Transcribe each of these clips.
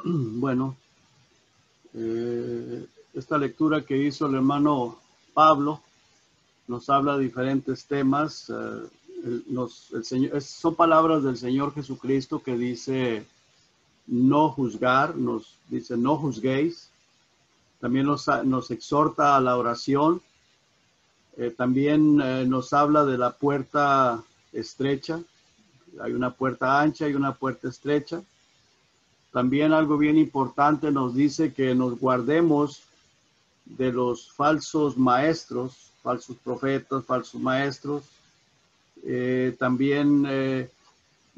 Bueno, esta lectura que hizo el hermano Pablo nos habla de diferentes temas. Son palabras del Señor Jesucristo que dice no juzgar, nos dice no juzguéis. También nos exhorta a la oración. También nos habla de la puerta estrecha. Hay una puerta ancha y una puerta estrecha. También algo bien importante nos dice que nos guardemos de los falsos maestros, falsos profetas, falsos maestros. También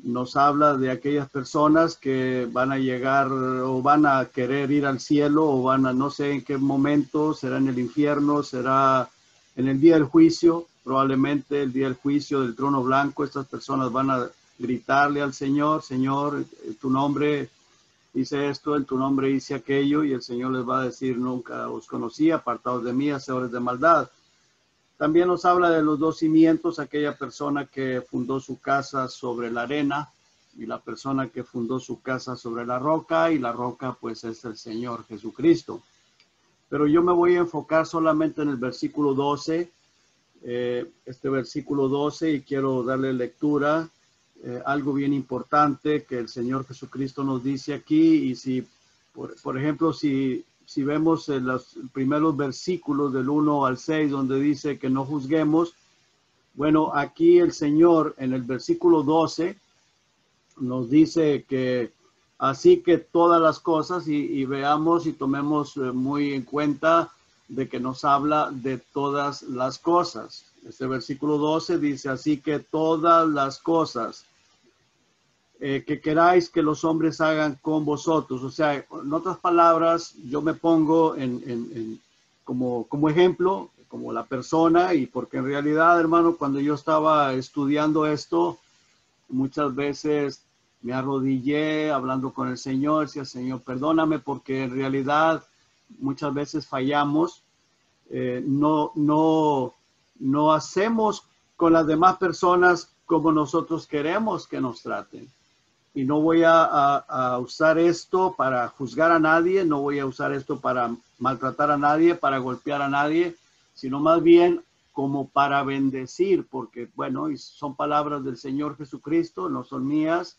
nos habla de aquellas personas que van a llegar o van a querer ir al cielo o van a no sé en qué momento, será en el infierno, será en el día del juicio, probablemente el día del juicio del trono blanco. Estas personas van a gritarle al Señor: Señor, en tu nombre hice esto, en tu nombre hice aquello, y el Señor les va a decir: nunca os conocí, apartados de mí, hacedores de maldad. También nos habla de los dos cimientos: aquella persona que fundó su casa sobre la arena y la persona que fundó su casa sobre la roca, y la roca pues es el Señor Jesucristo. Pero yo me voy a enfocar solamente en el versículo 12, este versículo 12, y quiero darle lectura. Algo bien importante que el Señor Jesucristo nos dice aquí. Y si, por ejemplo, si vemos en los primeros versículos del 1 al 6, donde dice que no juzguemos, bueno, aquí el Señor en el versículo 12 nos dice que así que todas las cosas, y veamos y tomemos muy en cuenta de que nos habla de todas las cosas. Este versículo 12 dice: así que todas las cosas que queráis que los hombres hagan con vosotros. O sea, en otras palabras, yo me pongo como ejemplo, como la persona, y porque en realidad, hermano, cuando yo estaba estudiando esto, muchas veces me arrodillé hablando con el Señor, decía: Señor, perdóname, porque en realidad muchas veces fallamos. No hacemos con las demás personas como nosotros queremos que nos traten. Y no voy a usar esto para juzgar a nadie, no voy a usar esto para maltratar a nadie, para golpear a nadie, sino más bien como para bendecir, porque bueno, son palabras del Señor Jesucristo, no son mías,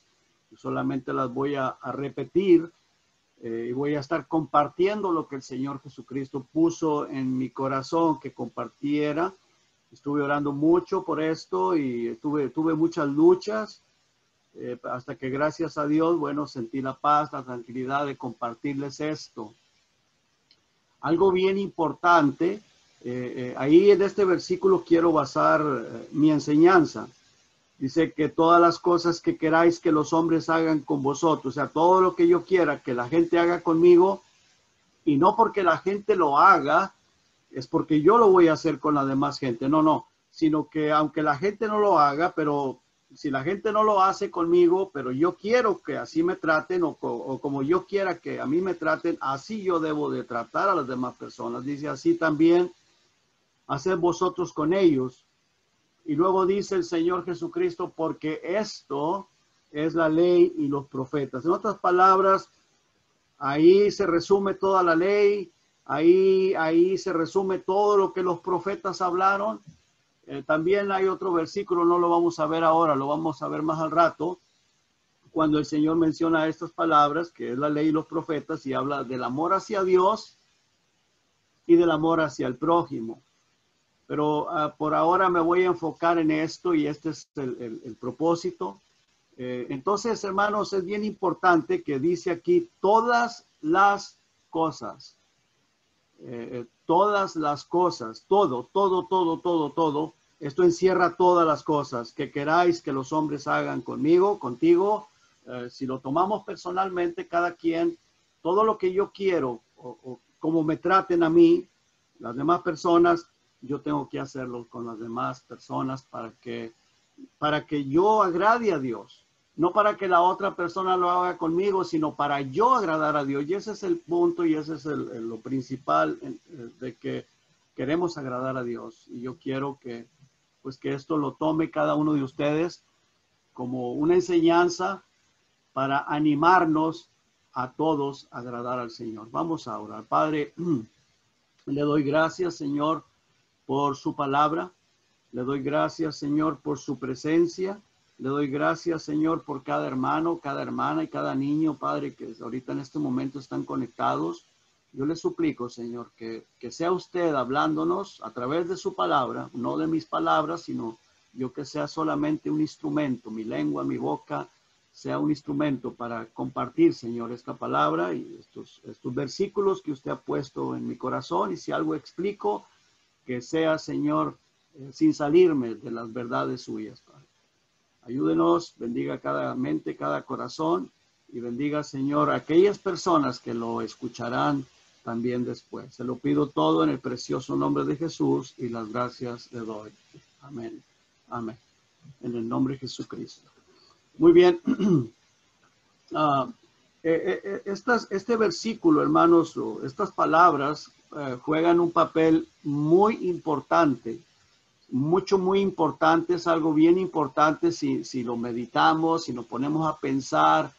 solamente las voy a repetir, y voy a estar compartiendo lo que el Señor Jesucristo puso en mi corazón que compartiera. Estuve orando mucho por esto y tuve muchas luchas, hasta que, gracias a Dios, bueno, sentí la paz, la tranquilidad de compartirles esto. Algo bien importante, ahí en este versículo quiero basar mi enseñanza. Dice que todas las cosas que queráis que los hombres hagan con vosotros, o sea, todo lo que yo quiera que la gente haga conmigo, y no porque la gente lo haga, es porque yo lo voy a hacer con la demás gente. No, sino que aunque la gente no lo haga, pero si la gente no lo hace conmigo, pero yo quiero que así me traten, o como yo quiera que a mí me traten, así yo debo de tratar a las demás personas. Dice: así también haced vosotros con ellos. Y luego dice el Señor Jesucristo: porque esto es la ley y los profetas. En otras palabras, ahí se resume toda la ley, ahí se resume todo lo que los profetas hablaron. También hay otro versículo, no lo vamos a ver ahora, lo vamos a ver más al rato, cuando el Señor menciona estas palabras, que es la ley y los profetas, y habla del amor hacia Dios y del amor hacia el prójimo. Pero por ahora me voy a enfocar en esto, y este es el propósito. Entonces, hermanos, es bien importante que dice aquí todas las cosas. Todas las cosas, todo. Esto encierra todas las cosas que queráis que los hombres hagan conmigo, contigo. Si lo tomamos personalmente, cada quien, todo lo que yo quiero o como me traten a mí, las demás personas, yo tengo que hacerlo con las demás personas para que yo agrade a Dios. No para que la otra persona lo haga conmigo, sino para yo agradar a Dios. Y ese es el punto, y ese es lo principal, de que queremos agradar a Dios. Y yo quiero que esto lo tome cada uno de ustedes como una enseñanza para animarnos a todos agradar al Señor. Vamos a orar. Padre, le doy gracias, Señor, por su palabra. Le doy gracias, Señor, por su presencia. Le doy gracias, Señor, por cada hermano, cada hermana y cada niño, Padre, que ahorita en este momento están conectados. Yo le suplico, Señor, que sea usted hablándonos a través de su palabra, no de mis palabras, sino yo que sea solamente un instrumento, mi lengua, mi boca, sea un instrumento para compartir, Señor, esta palabra y estos versículos que usted ha puesto en mi corazón. Y si algo explico, que sea, Señor, sin salirme de las verdades suyas, Padre. Ayúdenos, bendiga cada mente, cada corazón y bendiga, Señor, a aquellas personas que lo escucharán también después. Se lo pido todo en el precioso nombre de Jesús y las gracias le doy. Amén. Amén. En el nombre de Jesucristo. Muy bien. Este versículo, hermanos, estas palabras juegan un papel muy importante. Muy importante, es algo bien importante si lo meditamos, si nos ponemos a pensar.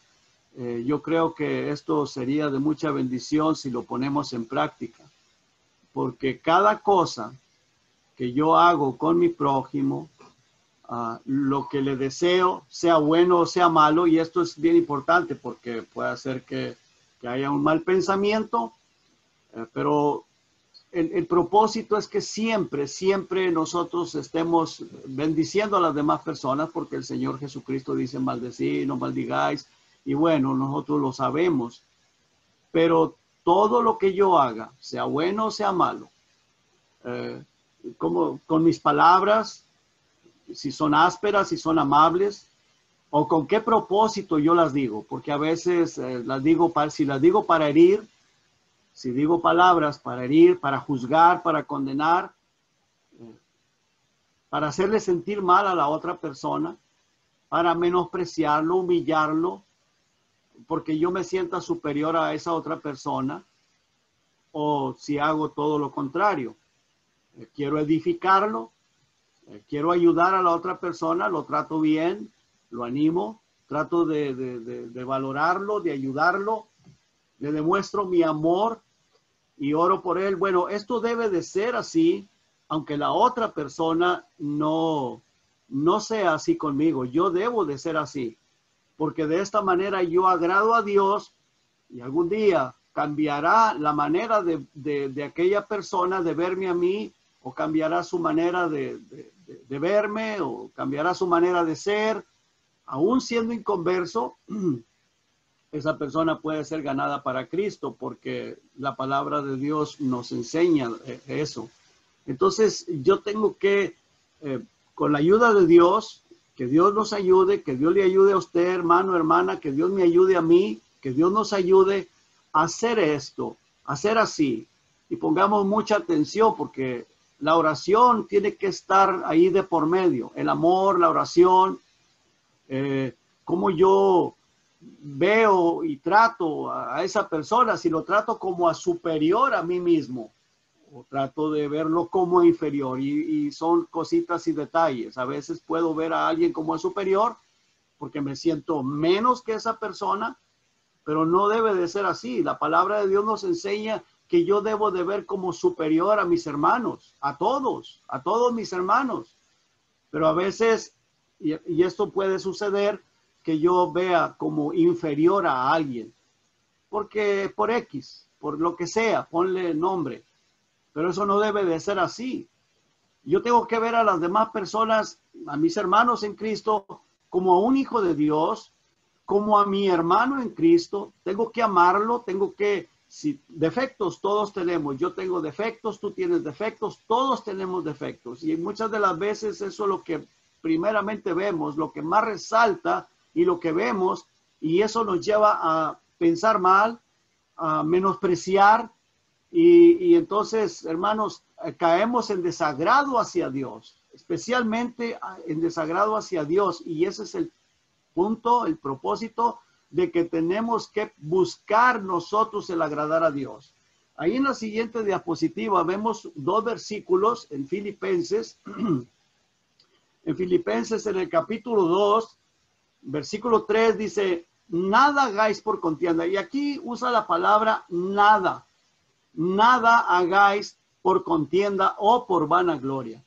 Yo creo que esto sería de mucha bendición si lo ponemos en práctica, porque cada cosa que yo hago con mi prójimo, lo que le deseo, sea bueno o sea malo, y esto es bien importante porque puede hacer que haya un mal pensamiento, pero el propósito es que siempre nosotros estemos bendiciendo a las demás personas, porque el Señor Jesucristo dice maldecid, no maldigáis, y bueno, nosotros lo sabemos, pero todo lo que yo haga, sea bueno o sea malo, como con mis palabras, si son ásperas, si son amables, o con qué propósito yo las digo, porque a veces si las digo para herir, si digo palabras para herir, para juzgar, para condenar, para hacerle sentir mal a la otra persona, para menospreciarlo, humillarlo, porque yo me sienta superior a esa otra persona, o si hago todo lo contrario, quiero edificarlo, quiero ayudar a la otra persona, lo trato bien, lo animo, trato de valorarlo, de ayudarlo, le demuestro mi amor y oro por él. Bueno, esto debe de ser así, aunque la otra persona no sea así conmigo. Yo debo de ser así, porque de esta manera yo agrado a Dios y algún día cambiará la manera de aquella persona de verme a mí, o cambiará su manera de verme, o cambiará su manera de ser. Aún siendo inconverso, esa persona puede ser ganada para Cristo, porque la palabra de Dios nos enseña eso. Entonces yo tengo que, con la ayuda de Dios, que Dios nos ayude, que Dios le ayude a usted, hermano, hermana, que Dios me ayude a mí, que Dios nos ayude a hacer esto, a hacer así. Y pongamos mucha atención, porque la oración tiene que estar ahí de por medio. El amor, la oración, cómo yo veo y trato a esa persona, si lo trato como a superior a mí mismo, o trato de verlo como inferior, y son cositas y detalles. A veces puedo ver a alguien como a superior porque me siento menos que esa persona, pero no debe de ser así. La palabra de Dios nos enseña que yo debo de ver como superior a mis hermanos, a todos mis hermanos. Pero a veces, y esto puede suceder, que yo vea como inferior a alguien, porque por X, por lo que sea, ponle nombre, pero eso no debe de ser así. Yo tengo que ver a las demás personas, a mis hermanos en Cristo, como a un hijo de Dios, como a mi hermano en Cristo. Tengo que amarlo, si defectos todos tenemos, yo tengo defectos, tú tienes defectos, todos tenemos defectos, y muchas de las veces eso es lo que primeramente vemos, lo que más resalta y lo que vemos, y eso nos lleva a pensar mal, a menospreciar, y entonces, hermanos, caemos en desagrado hacia Dios, especialmente en desagrado hacia Dios, y ese es el punto, el propósito de que tenemos que buscar nosotros el agradar a Dios. Ahí en la siguiente diapositiva vemos dos versículos en Filipenses. En Filipenses, en el capítulo 2, versículo 3 dice: nada hagáis por contienda. Y aquí usa la palabra nada. Nada hagáis por contienda o por vanagloria.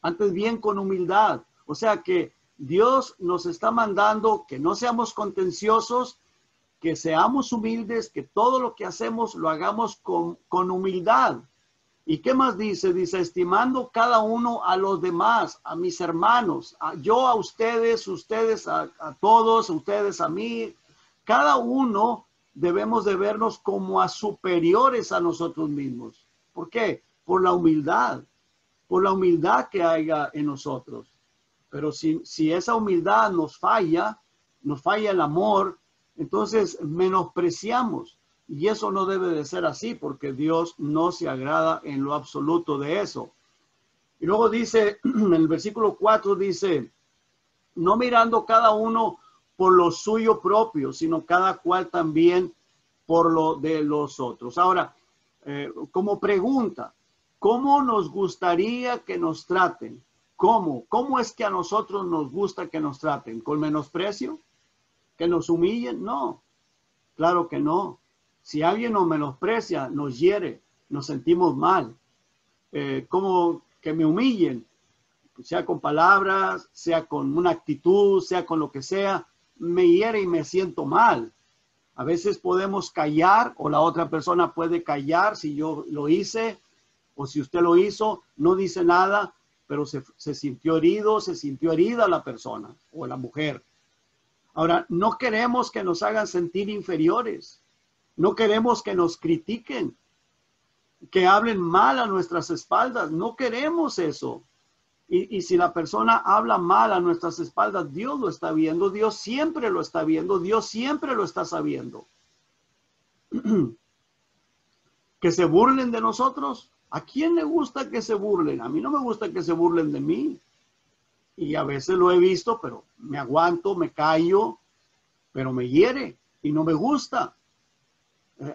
Antes bien con humildad. O sea que Dios nos está mandando que no seamos contenciosos, que seamos humildes, que todo lo que hacemos lo hagamos con humildad. ¿Y qué más dice? Dice, estimando cada uno a los demás, a mis hermanos, yo a ustedes, ustedes a todos, ustedes a mí. Cada uno debemos de vernos como a superiores a nosotros mismos. ¿Por qué? Por la humildad que haya en nosotros. Pero si esa humildad nos falla el amor, entonces menospreciamos. Y eso no debe de ser así, porque Dios no se agrada en lo absoluto de eso. Y luego dice, en el versículo 4 dice, no mirando cada uno por lo suyo propio, sino cada cual también por lo de los otros. Ahora, como pregunta, ¿cómo nos gustaría que nos traten? ¿Cómo? ¿Cómo es que a nosotros nos gusta que nos traten? ¿Con menosprecio? ¿Que nos humillen? No, claro que no. Si alguien nos menosprecia, nos hiere, nos sentimos mal. Como que me humillen, sea con palabras, sea con una actitud, sea con lo que sea, me hiere y me siento mal. A veces podemos callar o la otra persona puede callar si yo lo hice o si usted lo hizo, no dice nada, pero se sintió herido, se sintió herida la persona o la mujer. Ahora, no queremos que nos hagan sentir inferiores. No queremos que nos critiquen, que hablen mal a nuestras espaldas. No queremos eso. Y si la persona habla mal a nuestras espaldas, Dios lo está viendo. Dios siempre lo está viendo. Dios siempre lo está sabiendo. Que se burlen de nosotros. ¿A quién le gusta que se burlen? A mí no me gusta que se burlen de mí. Y a veces lo he visto, pero me aguanto, me callo, pero me hiere y no me gusta.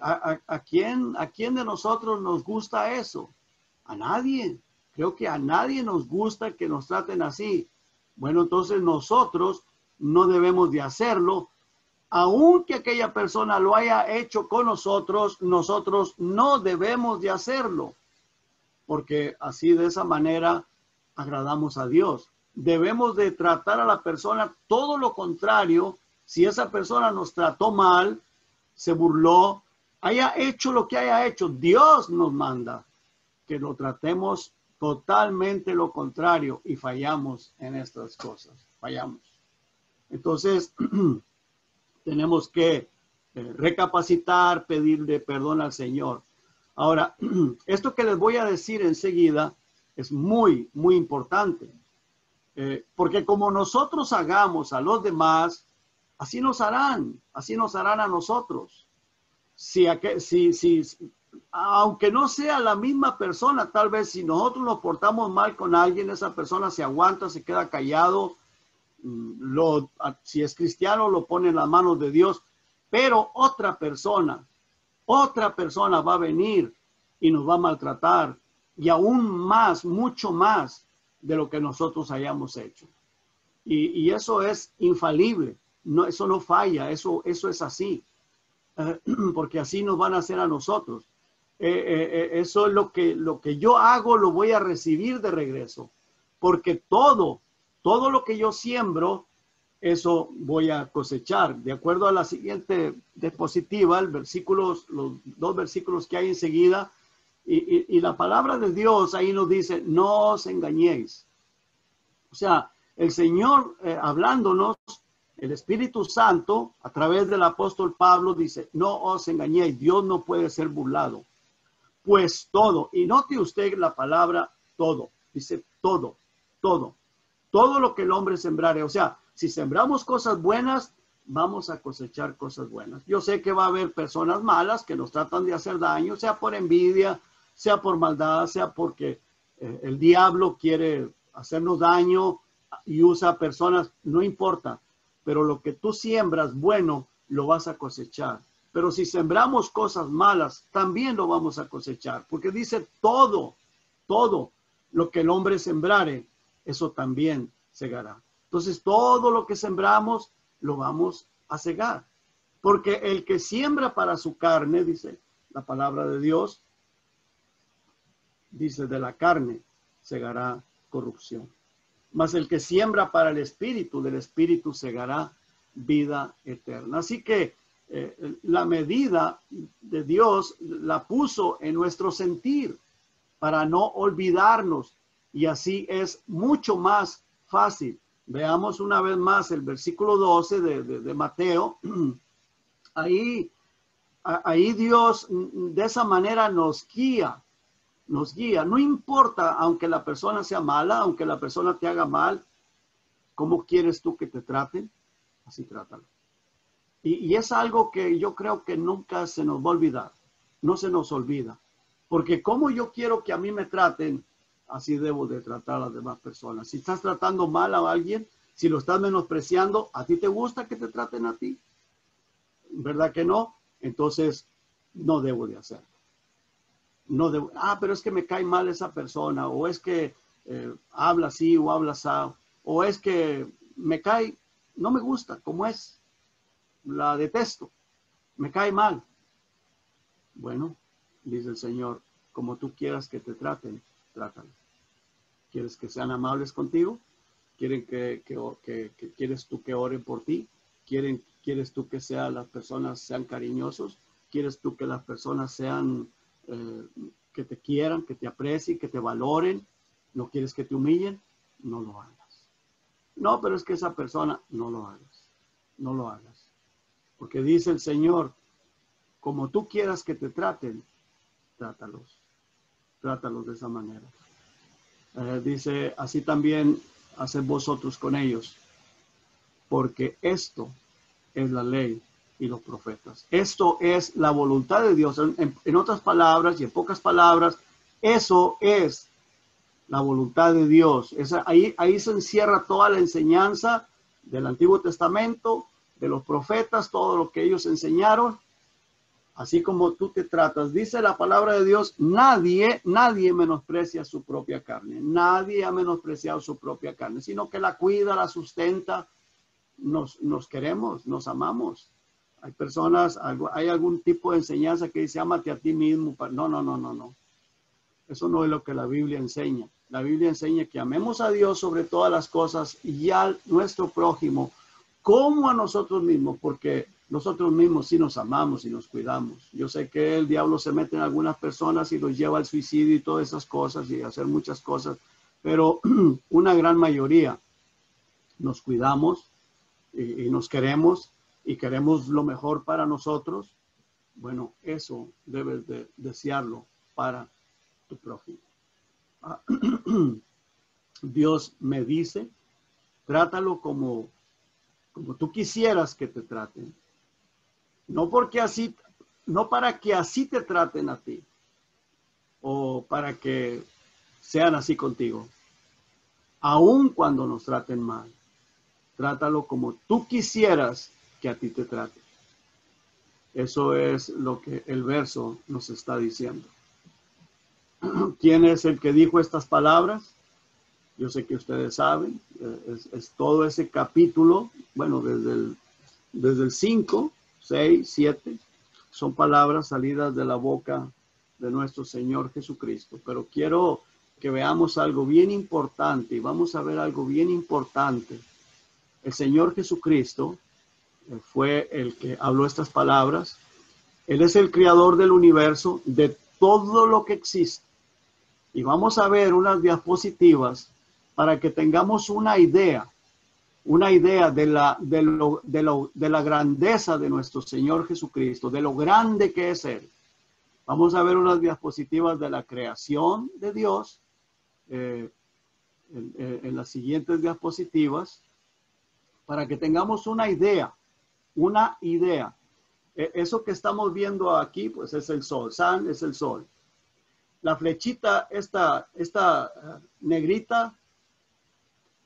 ¿A quién de nosotros nos gusta eso? A nadie. Creo que a nadie nos gusta que nos traten así. Bueno, entonces nosotros no debemos de hacerlo. Aunque aquella persona lo haya hecho con nosotros, nosotros no debemos de hacerlo. Porque así de esa manera agradamos a Dios. Debemos de tratar a la persona todo lo contrario. Si esa persona nos trató mal, se burló, haya hecho lo que haya hecho, Dios nos manda que lo tratemos totalmente lo contrario y fallamos en estas cosas, fallamos. Entonces, tenemos que recapacitar, pedirle perdón al Señor. Ahora, esto que les voy a decir enseguida es muy, muy importante, porque como nosotros hagamos a los demás, así nos harán a nosotros. Si, aunque no sea la misma persona, tal vez si nosotros nos portamos mal con alguien, esa persona se aguanta, se queda callado, si es cristiano lo pone en las manos de Dios, pero otra persona va a venir y nos va a maltratar, y aún más, mucho más de lo que nosotros hayamos hecho. Y eso es infalible, no, eso no falla, eso es así. Porque así nos van a hacer a nosotros. Eso es lo que yo hago, lo voy a recibir de regreso. Porque todo lo que yo siembro, eso voy a cosechar. De acuerdo a la siguiente diapositiva, los 2 versículos que hay enseguida, y la palabra de Dios ahí nos dice, no os engañéis. O sea, el Señor hablándonos, el Espíritu Santo, a través del apóstol Pablo, dice, no os engañéis, Dios no puede ser burlado. Pues todo, y note usted la palabra todo, dice todo lo que el hombre sembrare. O sea, si sembramos cosas buenas, vamos a cosechar cosas buenas. Yo sé que va a haber personas malas que nos tratan de hacer daño, sea por envidia, sea por maldad, sea porque el diablo quiere hacernos daño y usa personas, no importa. Pero lo que tú siembras bueno, lo vas a cosechar. Pero si sembramos cosas malas, también lo vamos a cosechar. Porque dice todo lo que el hombre sembrare, eso también segará. Entonces, todo lo que sembramos, lo vamos a segar. Porque el que siembra para su carne, dice la palabra de Dios, dice, de la carne segará corrupción. Mas el que siembra para el espíritu, del espíritu segará vida eterna. Así que la medida de Dios la puso en nuestro sentir para no olvidarnos, y así es mucho más fácil. Veamos una vez más el versículo 12 de Mateo. Ahí Dios de esa manera nos guía. No importa, aunque la persona sea mala, aunque la persona te haga mal, ¿cómo quieres tú que te traten? Así trátalo. Y es algo que yo creo que nunca se nos va a olvidar. No se nos olvida. Porque como yo quiero que a mí me traten, así debo de tratar a las demás personas. Si estás tratando mal a alguien, si lo estás menospreciando, ¿a ti te gusta que te traten a ti? ¿Verdad que no? Entonces, no debo de hacerlo. No debo, pero es que me cae mal esa persona, o es que habla así o habla así, o es que me cae, no me gusta como es, la detesto, me cae mal. Bueno, dice el Señor, como tú quieras que te traten, trátalo. ¿Quieres que sean amables contigo? ¿Quieren quieres tú que oren por ti? ¿Quieres tú que las personas sean cariñosos? ¿Quieres tú que las personas sean que te quieran, que te aprecien, que te valoren? ¿No quieres que te humillen? No lo hagas. No, pero es que esa persona, no lo hagas. No lo hagas. Porque dice el Señor, como tú quieras que te traten, trátalos. Trátalos de esa manera. Dice, así también haced vosotros con ellos, porque esto es la ley y los profetas. Esto es la voluntad de Dios. En otras palabras y en pocas palabras, eso es la voluntad de Dios. Ahí se encierra toda la enseñanza del Antiguo Testamento, de los profetas, todo lo que ellos enseñaron. Así como tú te tratas, dice la palabra de Dios, nadie menosprecia su propia carne. Nadie ha menospreciado su propia carne, sino que la cuida, la sustenta. Nos queremos, nos amamos. Hay personas, hay algún tipo de enseñanza que dice, ámate a ti mismo. No. Eso no es lo que la Biblia enseña. La Biblia enseña que amemos a Dios sobre todas las cosas y a nuestro prójimo como a nosotros mismos, porque nosotros mismos sí nos amamos y nos cuidamos. Yo sé que el diablo se mete en algunas personas y los lleva al suicidio y todas esas cosas y a hacer muchas cosas, pero una gran mayoría nos cuidamos y nos queremos y queremos lo mejor para nosotros. Bueno, eso debes de desearlo para tu prójimo. Dios me dice, trátalo como tú quisieras que te traten. No para que así te traten a ti o para que sean así contigo. Aun cuando nos traten mal, trátalo como tú quisieras que a ti te traten. Eso es lo que el verso nos está diciendo. ¿Quién es el que dijo estas palabras? Yo sé que ustedes saben, es todo ese capítulo, bueno, desde el 5, 6, 7, son palabras salidas de la boca de nuestro Señor Jesucristo. Pero quiero que veamos algo bien importante y vamos a ver algo bien importante. El Señor Jesucristo fue el que habló estas palabras. Él es el creador del universo, de todo lo que existe. Y vamos a ver unas diapositivas para que tengamos una idea de la grandeza de nuestro Señor Jesucristo, de lo grande que es Él. Vamos a ver unas diapositivas de la creación de Dios en las siguientes diapositivas para que tengamos una idea. Eso que estamos viendo aquí, pues es el sol. San es el sol. La flechita, esta negrita,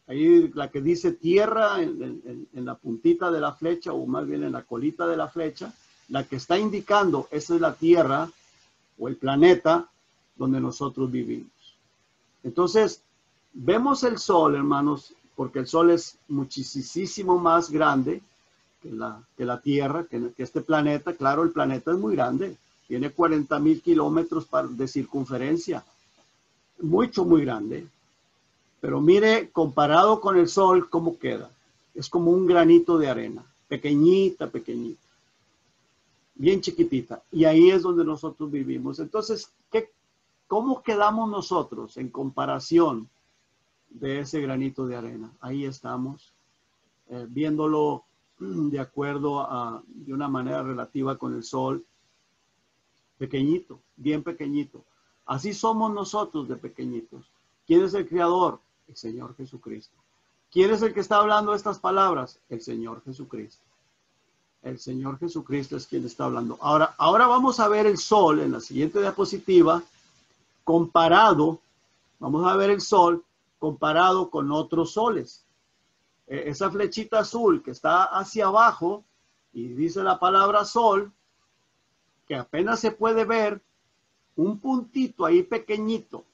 ahí la que dice tierra en la puntita de la flecha, o más bien en la colita de la flecha, la que está indicando, esa es la tierra o el planeta donde nosotros vivimos. Entonces, vemos el sol, hermanos, porque el sol es muchísimo más grande que la Tierra, que este planeta. Claro, el planeta es muy grande, tiene 40,000 kilómetros de circunferencia, mucho, muy grande. Pero mire, comparado con el Sol, ¿cómo queda? Es como un granito de arena, pequeñita, pequeñita, bien chiquitita. Y ahí es donde nosotros vivimos. Entonces, ¿cómo quedamos nosotros en comparación de ese granito de arena? Ahí estamos, viéndolo de acuerdo de una manera relativa con el Sol, pequeñito, bien pequeñito. Así somos nosotros de pequeñitos. ¿Quién es el creador? El Señor Jesucristo. ¿Quién es el que está hablando estas palabras? El Señor Jesucristo. El Señor Jesucristo es quien está hablando. Ahora vamos a ver el Sol en la siguiente diapositiva comparado. Vamos a ver el Sol comparado con otros soles. Esa flechita azul que está hacia abajo y dice la palabra Sol, que apenas se puede ver un puntito ahí pequeñito,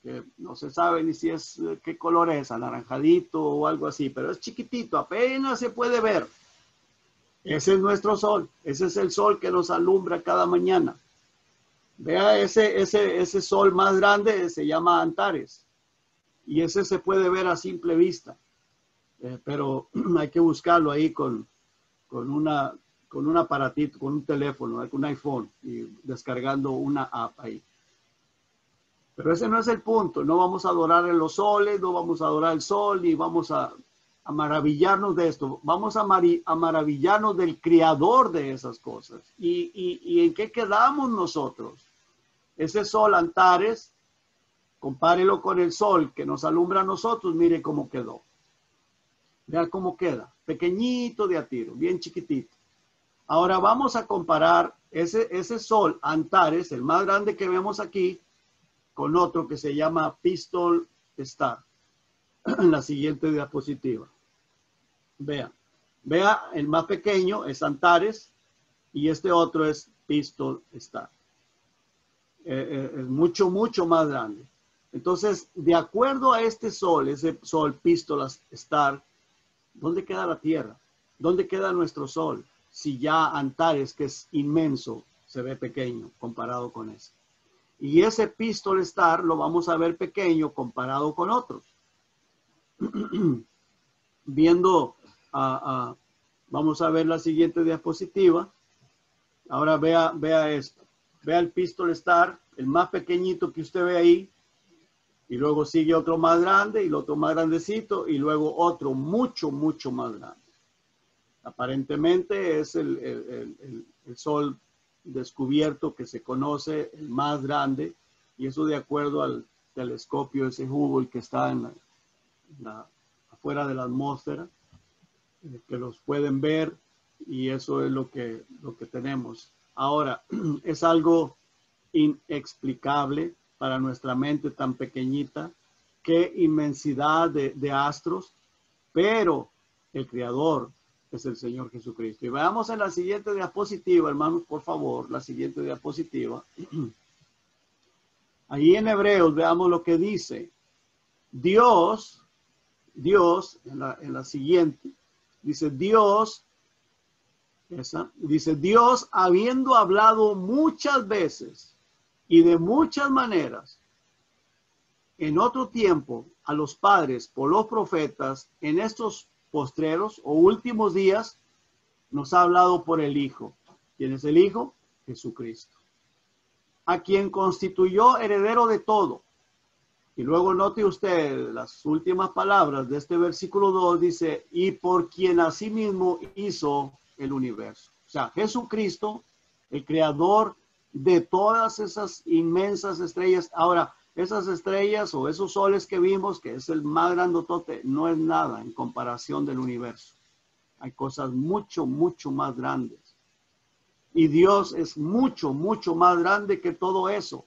que no se sabe ni si es, qué color es, anaranjadito o algo así, pero es chiquitito, apenas se puede ver. Ese es nuestro Sol, ese es el Sol que nos alumbra cada mañana. Vea ese Sol más grande, se llama Antares, y ese se puede ver a simple vista, pero hay que buscarlo ahí con un aparatito, con un teléfono, con un iPhone, y descargando una app ahí. Pero ese no es el punto. No vamos a adorar en los soles, no vamos a adorar el sol, ni vamos a maravillarnos de esto. Vamos a maravillarnos del creador de esas cosas. ¿Y en qué quedamos nosotros? Ese sol Antares, compárelo con el sol que nos alumbra a nosotros, mire cómo quedó. Vea cómo queda, pequeñito de a tiro, bien chiquitito. Ahora vamos a comparar ese sol Antares, el más grande que vemos aquí, con otro que se llama Pistol Star. En la siguiente diapositiva. Vea, el más pequeño es Antares y este otro es Pistol Star. Es mucho, mucho más grande. Entonces, de acuerdo a este sol, ese sol Pistol Star, ¿dónde queda la Tierra? ¿Dónde queda nuestro sol? Si ya Antares, que es inmenso, se ve pequeño comparado con ese. Y ese Pistol Star lo vamos a ver pequeño comparado con otros. Viendo, vamos a ver la siguiente diapositiva. Ahora vea esto. Vea el Pistol Star, el más pequeñito que usted ve ahí. Y luego sigue otro más grande y el otro más grandecito y luego otro mucho, mucho más grande. Aparentemente es el sol descubierto que se conoce, el más grande, y eso de acuerdo al telescopio ese Hubble que está afuera de la atmósfera, que los pueden ver, y eso es lo que tenemos. Ahora, es algo inexplicable para nuestra mente tan pequeñita, qué inmensidad de astros, pero el creador es el Señor Jesucristo. Y veamos en la siguiente diapositiva, hermanos, por favor, la siguiente diapositiva. Ahí en Hebreos, veamos lo que dice. Dios, en la siguiente, dice Dios, dice Dios, habiendo hablado muchas veces y de muchas maneras, en otro tiempo, a los padres por los profetas, en estos postreros o últimos días, nos ha hablado por el Hijo. ¿Quién es el Hijo? Jesucristo. A quien constituyó heredero de todo. Y luego note usted las últimas palabras de este versículo 2, dice, y por quien asimismo hizo el universo. O sea, Jesucristo, el creador de todas esas inmensas estrellas. Ahora, esas estrellas o esos soles que vimos, que es el más grandotote, no es nada en comparación del universo. Hay cosas mucho, mucho más grandes. Y Dios es mucho, mucho más grande que todo eso.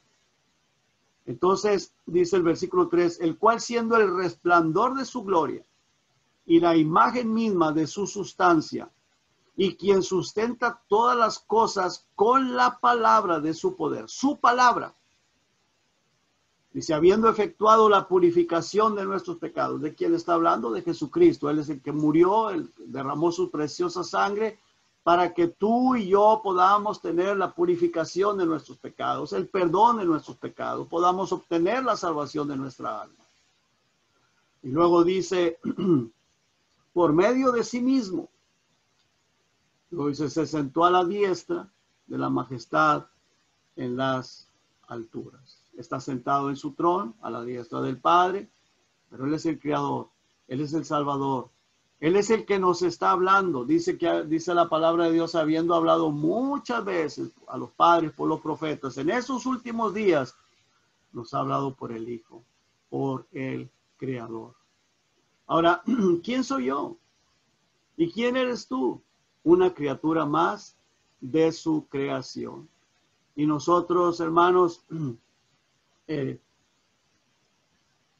Entonces, dice el versículo 3, el cual siendo el resplandor de su gloria y la imagen misma de su sustancia, y quien sustenta todas las cosas con la palabra de su poder. Su palabra. Dice, habiendo efectuado la purificación de nuestros pecados. ¿De quién está hablando? De Jesucristo. Él es el que murió, él derramó su preciosa sangre para que tú y yo podamos tener la purificación de nuestros pecados, el perdón de nuestros pecados, podamos obtener la salvación de nuestra alma. Y luego dice, por medio de sí mismo. Luego dice, se sentó a la diestra de la majestad en las alturas. Está sentado en su trono, a la diestra del Padre, pero Él es el Creador, Él es el Salvador. Él es el que nos está hablando. Dice la palabra de Dios, habiendo hablado muchas veces a los padres por los profetas. En esos últimos días nos ha hablado por el Hijo, por el Creador. Ahora, ¿quién soy yo? ¿Y quién eres tú? Una criatura más de su creación. Y nosotros, hermanos,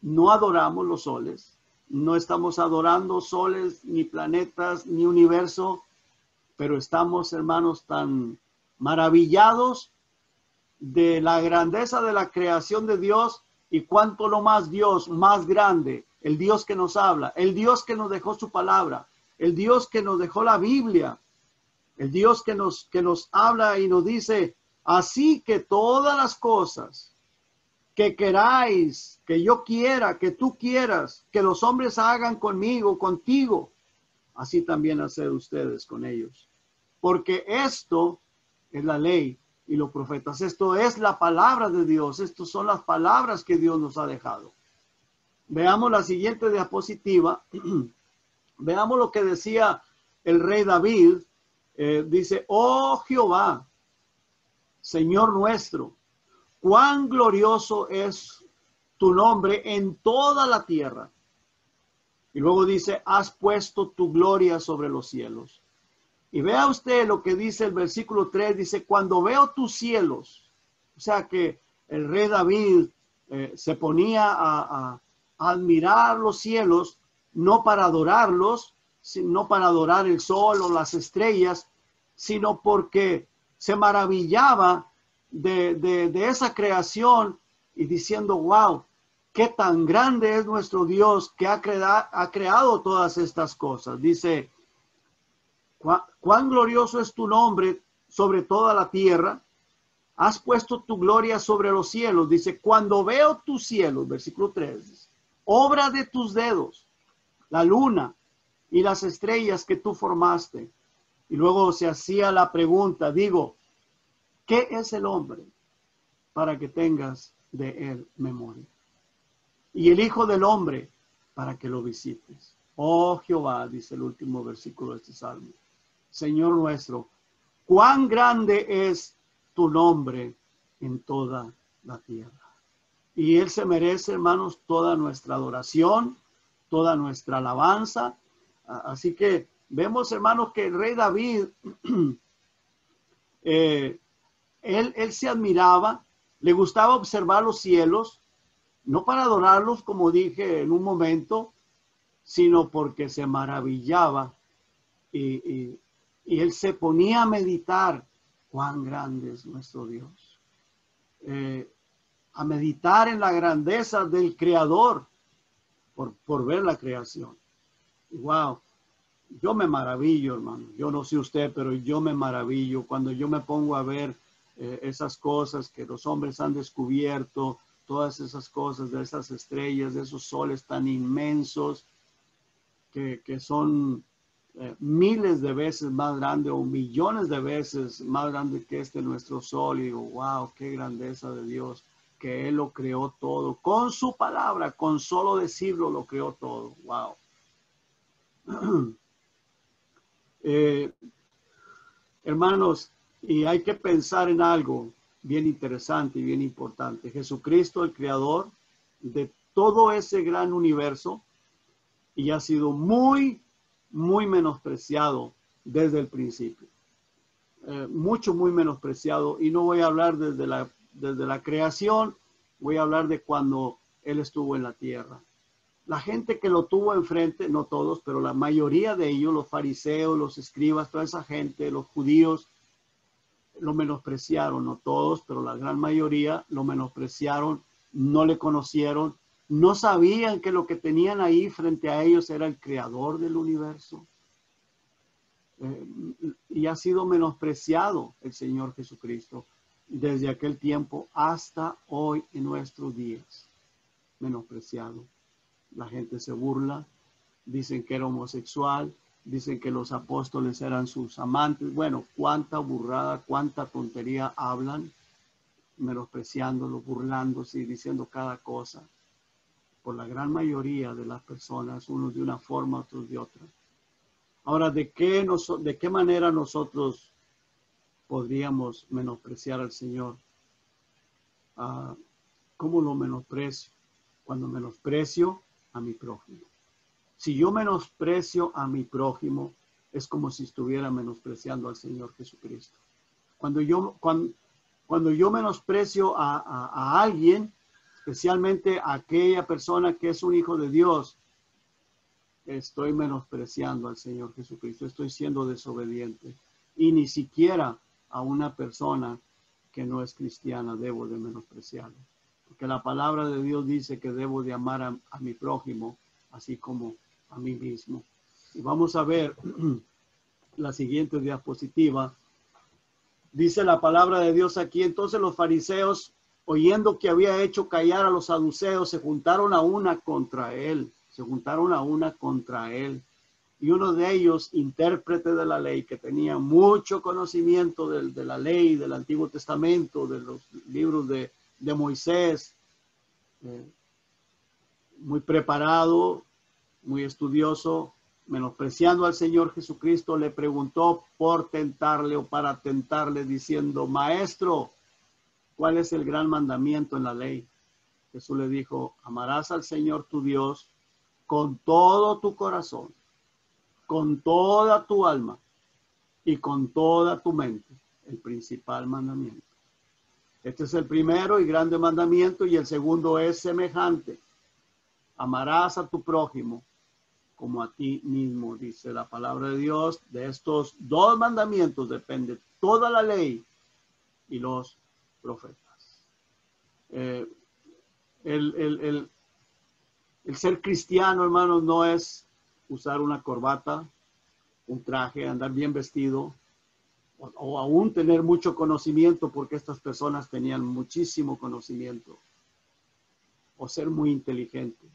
no adoramos los soles. No estamos adorando soles, ni planetas, ni universo, pero estamos, hermanos, tan maravillados de la grandeza de la creación de Dios y cuánto lo más Dios, más grande, el Dios que nos habla, el Dios que nos dejó su palabra, el Dios que nos dejó la Biblia, el Dios que nos habla y nos dice, así que todas las cosas que queráis, que yo quiera, que tú quieras, que los hombres hagan conmigo, contigo, así también haced ustedes con ellos. Porque esto es la ley y los profetas. Esto es la palabra de Dios. Estas son las palabras que Dios nos ha dejado. Veamos la siguiente diapositiva. Veamos lo que decía el rey David. Dice, oh Jehová, Señor nuestro, cuán glorioso es tu nombre en toda la tierra. Y luego dice, has puesto tu gloria sobre los cielos. Y vea usted lo que dice el versículo 3, dice, cuando veo tus cielos, o sea que el rey David se ponía a admirar los cielos, no para adorarlos, no para adorar el sol o las estrellas, sino porque se maravillaba de esa creación y diciendo, wow, qué tan grande es nuestro Dios que ha creado todas estas cosas. Dice, cuán glorioso es tu nombre sobre toda la tierra, has puesto tu gloria sobre los cielos. Dice, cuando veo tus cielos, versículo 3, dice, obra de tus dedos, la luna y las estrellas que tú formaste. Y luego se hacía la pregunta, digo, ¿qué es el hombre para que tengas de él memoria? Y el Hijo del Hombre para que lo visites. Oh Jehová, dice el último versículo de este salmo, Señor nuestro, cuán grande es tu nombre en toda la tierra. Y Él se merece, hermanos, toda nuestra adoración, toda nuestra alabanza. Así que vemos, hermanos, que el rey David, él se admiraba, le gustaba observar los cielos, no para adorarlos, como dije en un momento, sino porque se maravillaba y él se ponía a meditar cuán grande es nuestro Dios. A meditar en la grandeza del Creador por ver la creación. Wow, yo me maravillo, hermano. Yo no sé usted, pero yo me maravillo cuando yo me pongo a ver esas cosas que los hombres han descubierto, todas esas cosas de esas estrellas, de esos soles tan inmensos que son miles de veces más grande o millones de veces más grande que nuestro sol. Y digo, wow, qué grandeza de Dios, que Él lo creó todo con su palabra, con solo decirlo lo creó todo. Wow. Hermanos, y hay que pensar en algo bien interesante y bien importante. Jesucristo, el creador de todo ese gran universo, y ha sido muy menospreciado desde el principio. Muy menospreciado. Y no voy a hablar desde la creación, voy a hablar de cuando Él estuvo en la tierra. La gente que lo tuvo enfrente, no todos, pero la mayoría de ellos, los fariseos, los escribas, toda esa gente, los judíos, lo menospreciaron, no todos, pero la gran mayoría lo menospreciaron no le conocieron, no sabían que lo que tenían ahí frente a ellos era el creador del universo. Y ha sido menospreciado el Señor Jesucristo desde aquel tiempo hasta hoy en nuestros días. Menospreciado. La gente se burla, dicen que era homosexual, dicen que los apóstoles eran sus amantes. Bueno, cuánta burrada, cuánta tontería hablan, menospreciándolo, burlándose y diciendo cada cosa. Por la gran mayoría de las personas, unos de una forma, otros de otra. Ahora, ¿de qué manera nosotros podríamos menospreciar al Señor? ¿Cómo lo menosprecio? Cuando menosprecio a mi prójimo. Si yo menosprecio a mi prójimo, es como si estuviera menospreciando al Señor Jesucristo. Cuando yo menosprecio a alguien, especialmente a aquella persona que es un hijo de Dios, estoy menospreciando al Señor Jesucristo, estoy siendo desobediente. Y ni siquiera a una persona que no es cristiana debo de menospreciarlo. Porque la palabra de Dios dice que debo de amar a mi prójimo, así como a mí mismo. Y vamos a ver la siguiente diapositiva. Dice la palabra de Dios aquí: entonces los fariseos, oyendo que había hecho callar a los saduceos, se juntaron a una contra él. Y uno de ellos, intérprete de la ley, que tenía mucho conocimiento de la ley, del Antiguo Testamento, de los libros de Moisés, muy preparado, muy estudioso, menospreciando al Señor Jesucristo, le preguntó por tentarle o para tentarle, diciendo: Maestro, ¿cuál es el gran mandamiento en la ley? Jesús le dijo: amarás al Señor tu Dios con todo tu corazón, con toda tu alma y con toda tu mente. El principal mandamiento. Este es el primero y grande mandamiento, y el segundo es semejante: amarás a tu prójimo como a ti mismo. Dice la palabra de Dios. De estos dos mandamientos depende toda la ley y los profetas. El ser cristiano, hermanos, no es usar una corbata, un traje, andar bien vestido, o aún tener mucho conocimiento, porque estas personas tenían muchísimo conocimiento, o ser muy inteligente.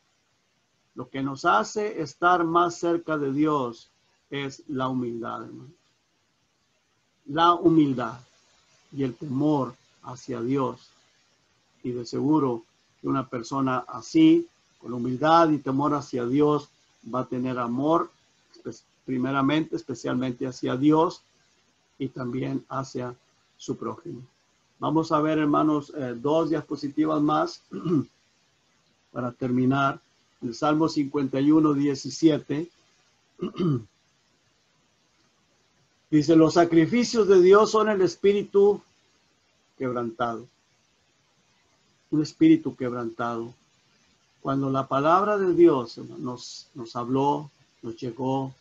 Lo que nos hace estar más cerca de Dios es la humildad, hermano. La humildad y el temor hacia Dios. Y de seguro que una persona así, con humildad y temor hacia Dios, va a tener amor, primeramente, especialmente hacia Dios, y también hacia su prójimo. Vamos a ver, hermanos, dos diapositivas más para terminar. El Salmo 51, 17. Dice: los sacrificios de Dios son el espíritu quebrantado. Un espíritu quebrantado. Cuando la palabra de Dios nos habló, nos llegó,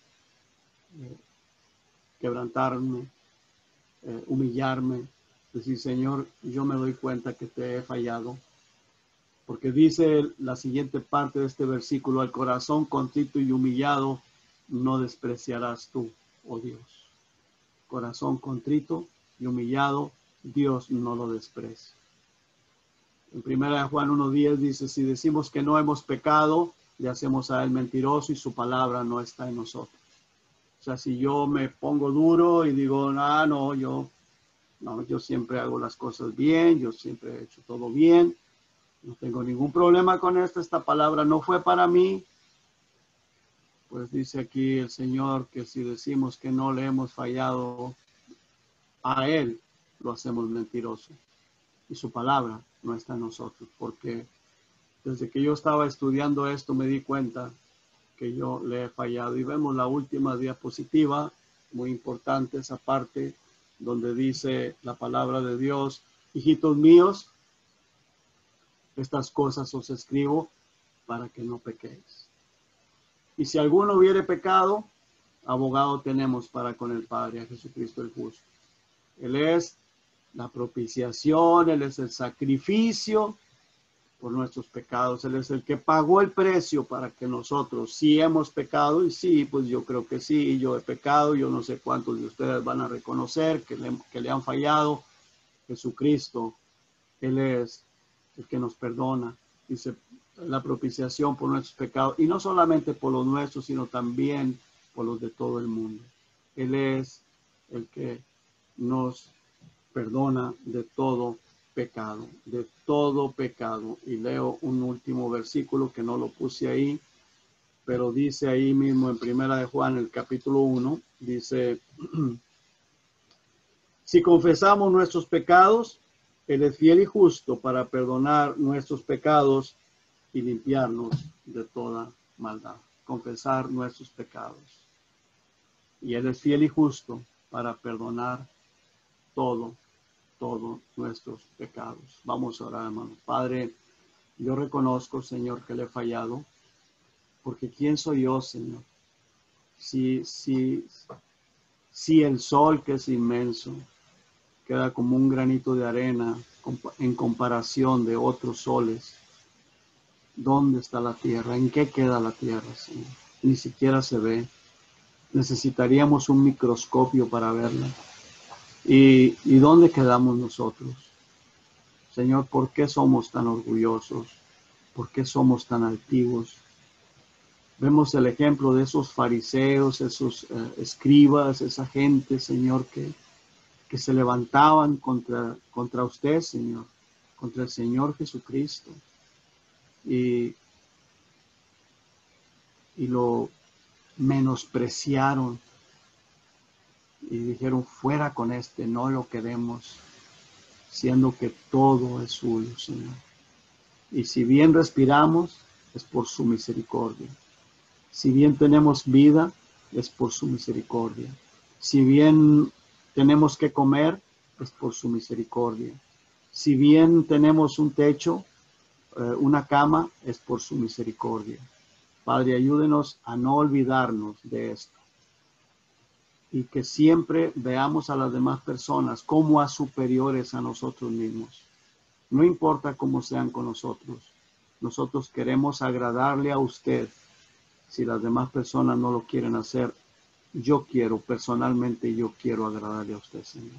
quebrantarme, humillarme, decir: Señor, yo me doy cuenta que te he fallado. Porque dice la siguiente parte de este versículo: al corazón contrito y humillado no despreciarás tú, oh Dios. Corazón contrito y humillado, Dios no lo desprecia. En 1 Juan 1:10 dice: si decimos que no hemos pecado, le hacemos a él mentiroso y su palabra no está en nosotros. O sea, si yo me pongo duro y digo: yo siempre hago las cosas bien, yo siempre he hecho todo bien, no tengo ningún problema con esta palabra no fue para mí, pues dice aquí el Señor que si decimos que no le hemos fallado a él, lo hacemos mentiroso y su palabra no está en nosotros. Porque desde que yo estaba estudiando esto me di cuenta que yo le he fallado. Y vemos la última diapositiva, muy importante esa parte donde dice la palabra de Dios: hijitos míos, estas cosas os escribo para que no pequéis. Y si alguno hubiere pecado, abogado tenemos para con el Padre, a Jesucristo el justo. Él es la propiciación, Él es el sacrificio por nuestros pecados. Él es el que pagó el precio para que nosotros, si hemos pecado, y sí, pues yo creo que sí, yo he pecado, yo no sé cuántos de ustedes van a reconocer que le han fallado. Jesucristo, Él es el que nos perdona. Dice, la propiciación por nuestros pecados, y no solamente por los nuestros, sino también por los de todo el mundo. Él es el que nos perdona de todo pecado, de todo pecado. Y leo un último versículo que no lo puse ahí, pero dice ahí mismo en Primera de Juan, el capítulo 1, dice, si confesamos nuestros pecados, Él es fiel y justo para perdonar nuestros pecados y limpiarnos de toda maldad. Confesar nuestros pecados. Y Él es fiel y justo para perdonar todos nuestros pecados. Vamos a orar, hermano. Padre, yo reconozco, Señor, que le he fallado, porque ¿quién soy yo, Señor? Si el sol, que es inmenso, queda como un granito de arena en comparación de otros soles, ¿dónde está la tierra? ¿En qué queda la tierra, Señor? Ni siquiera se ve. Necesitaríamos un microscopio para verla. ¿Y dónde quedamos nosotros? Señor, ¿por qué somos tan orgullosos? ¿Por qué somos tan altivos? Vemos el ejemplo de esos fariseos, esos escribas, esa gente, Señor, que se levantaban contra usted, Señor, contra el Señor Jesucristo. Y lo menospreciaron y dijeron, fuera con este, no lo queremos, siendo que todo es suyo, Señor. Y si bien respiramos, es por su misericordia. Si bien tenemos vida, es por su misericordia. Si bien tenemos que comer, es por su misericordia. Si bien tenemos un techo, una cama, es por su misericordia. Padre, ayúdenos a no olvidarnos de esto. Y que siempre veamos a las demás personas como a superiores a nosotros mismos. No importa cómo sean con nosotros. Nosotros queremos agradarle a usted. Si las demás personas no lo quieren hacer, personalmente yo quiero agradarle a usted, Señor.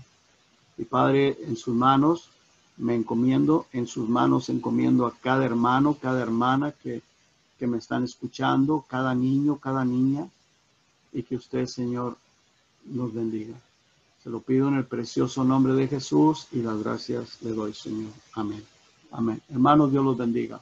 Y Padre, en sus manos me encomiendo, en sus manos encomiendo a cada hermano, cada hermana que me están escuchando, cada niño, cada niña, y que usted, Señor, nos bendiga. Se lo pido en el precioso nombre de Jesús y las gracias le doy, Señor. Amén. Amén. Hermanos, Dios los bendiga.